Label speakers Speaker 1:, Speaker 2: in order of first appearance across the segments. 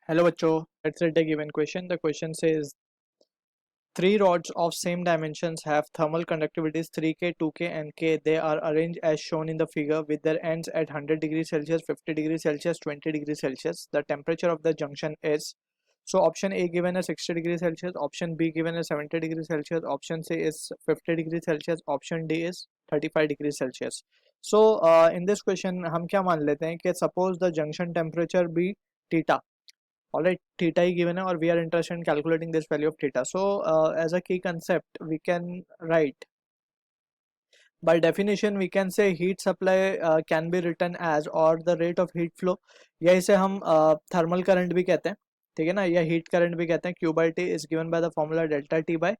Speaker 1: Hello bachcho, let's read a given question. The question says three rods of same dimensions have thermal conductivities 3K, 2K and K. They are arranged as shown in the figure with their ends at 100 degrees Celsius, 50 degrees Celsius, 20 degrees Celsius. The temperature of the junction is, so option A given as 60 degrees Celsius, option B given as 70 degrees Celsius, option C is 50 degrees Celsius, option D is 35 degrees Celsius. So in this question हम क्या मान लेते हैं कि suppose the junction temperature be theta. Alright, theta is given or we are interested in calculating this value of theta. So as a key concept we can write, by definition we can say heat supply can be written as or the rate of heat flow, या इसे हम thermal current भी कहते हैं, ठीक है ना, या heat current भी कहते हैं. Q by T is given by the formula delta T by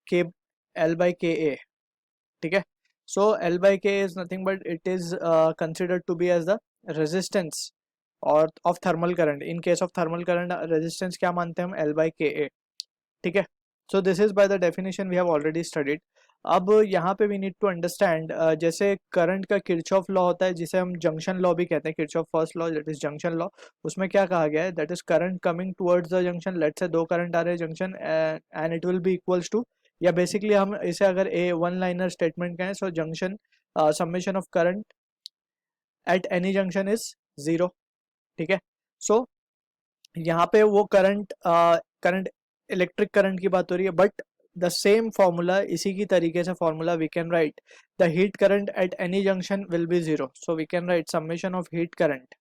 Speaker 1: K L by Ka, ठीक है. So L by K is nothing but it is considered to be as the resistance और of thermal current. In case of thermal current resistance क्या मानते हैं हम, L by के ए, ठीक है. So this is by the definition we have already studied. अब यहाँ पे वी नीड टू अंडरस्टैंड, जैसे करंट का किरचॉफ लॉ होता है जिसे हम जंक्शन लॉ भी कहते हैं, Kirchhoff first law that is junction law. उसमें क्या कहा गया है, that is current coming towards the junction. Let's say दो करंट आ रहे हैं junction and it will be equals to, या बेसिकली हम इसे अगर ए वन लाइनर स्टेटमेंट कहें, so junction summation of current at any junction is zero, ठीक है. सो यहाँ पे वो करंट इलेक्ट्रिक करंट की बात हो रही है, बट द सेम फॉर्मूला, इसी की तरीके से formula we can write the heat current at any junction will be zero. So we can write summation of heat current,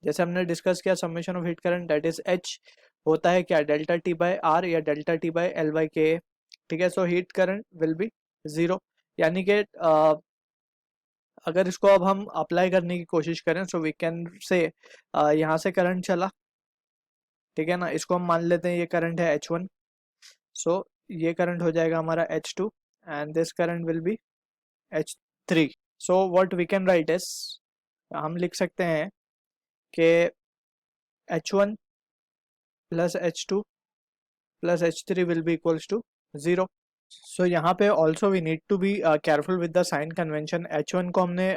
Speaker 1: जैसे हमने डिस्कस किया summation of heat current that is H होता है क्या, डेल्टा टी बाई आर या delta T by L by K, ठीक है. So heat current will be zero, यानी कि अगर इसको अब हम अप्लाई करने की कोशिश करें, सो वी कैन से यहाँ से करंट चला, ठीक है ना, इसको हम मान लेते हैं ये करंट है H1. सो ये करंट हो जाएगा हमारा H2 and this current will be H3. So what we can write is, हम लिख सकते हैं कि H1 plus H2 plus H3 will be equals to zero. So यहाँ पे also we need to be careful with the sign convention. H1 को हमने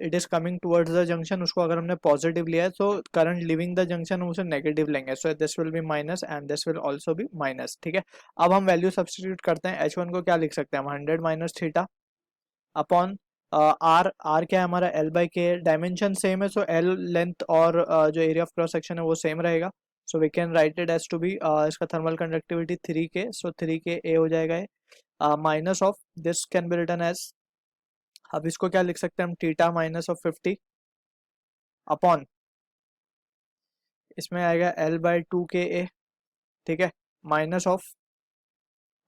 Speaker 1: it is coming towards the junction, उसको अगर हमने पॉजिटिव लिया है तो करंट लिविंग द जंक्शन हम उसे नेगेटिव लेंगे. So this will be minus and this will also be minus, ठीक है. अब हम वैल्यू सब्सटीट्यूट करते हैं. H1 को क्या लिख सकते हैं हम, 100 माइनस थीटा अपॉन आर क्या है हमारा, L बाई के. डायमेंशन सेम है, सो L लेंथ और जो एरिया ऑफ क्रॉस सेक्शन है वो सेम रहेगा. So we can write it as to be, इसका thermal conductivity 3K, so 3K A हो जाएगा. Minus of this can be written as, अब इसको क्या लिख सकते हैं हम, थीटा माइनस ऑफ 50 अपॉन, इसमें आएगा L बाई 2Ka, ठीक है, minus of,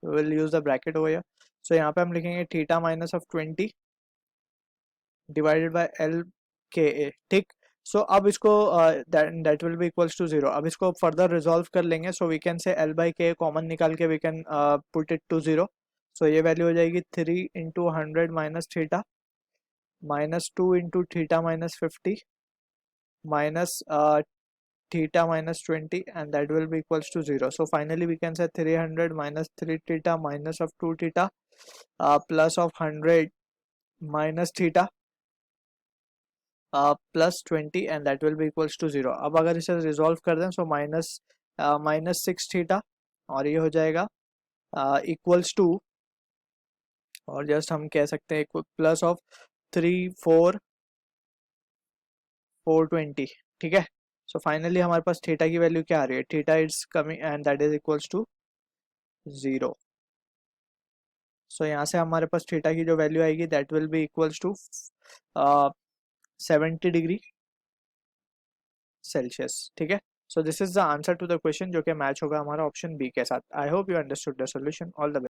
Speaker 1: will use the bracket over here. So यहाँ पे हम लिखेंगे theta minus of 20 divided by LKa, ठीक. सो अब इसको that will be equals to zero. अब इसको फर्दर रिजॉल्व कर लेंगे. So we can say L by K common निकाल के we can put it to zero. So ये वैल्यू हो जाएगी 3 into 100 minus theta minus 2 into theta minus 50 minus theta minus 20 and that will be equals to 0. So finally we can say 300 minus 3 theta minus of 2 theta plus of 100 minus theta plus 20 and that will be equals to 0. अब अगर इसे resolve कर दें, so minus 6 theta और ये हो जाएगा equals to, और जस्ट हम कह सकते हैं प्लस ऑफ 420, ठीक है. सो फाइनली हमारे पास थीटा की वैल्यू क्या आ रही है, theta is coming and that is equals to zero. So यहाँ से हमारे पास थीटा की जो वैल्यू आएगी that will be equals to 70 degree Celsius, ठीक है. So this is the answer to the question जो कि मैच होगा हमारा ऑप्शन बी के साथ. I hope you understood the solution. All the best.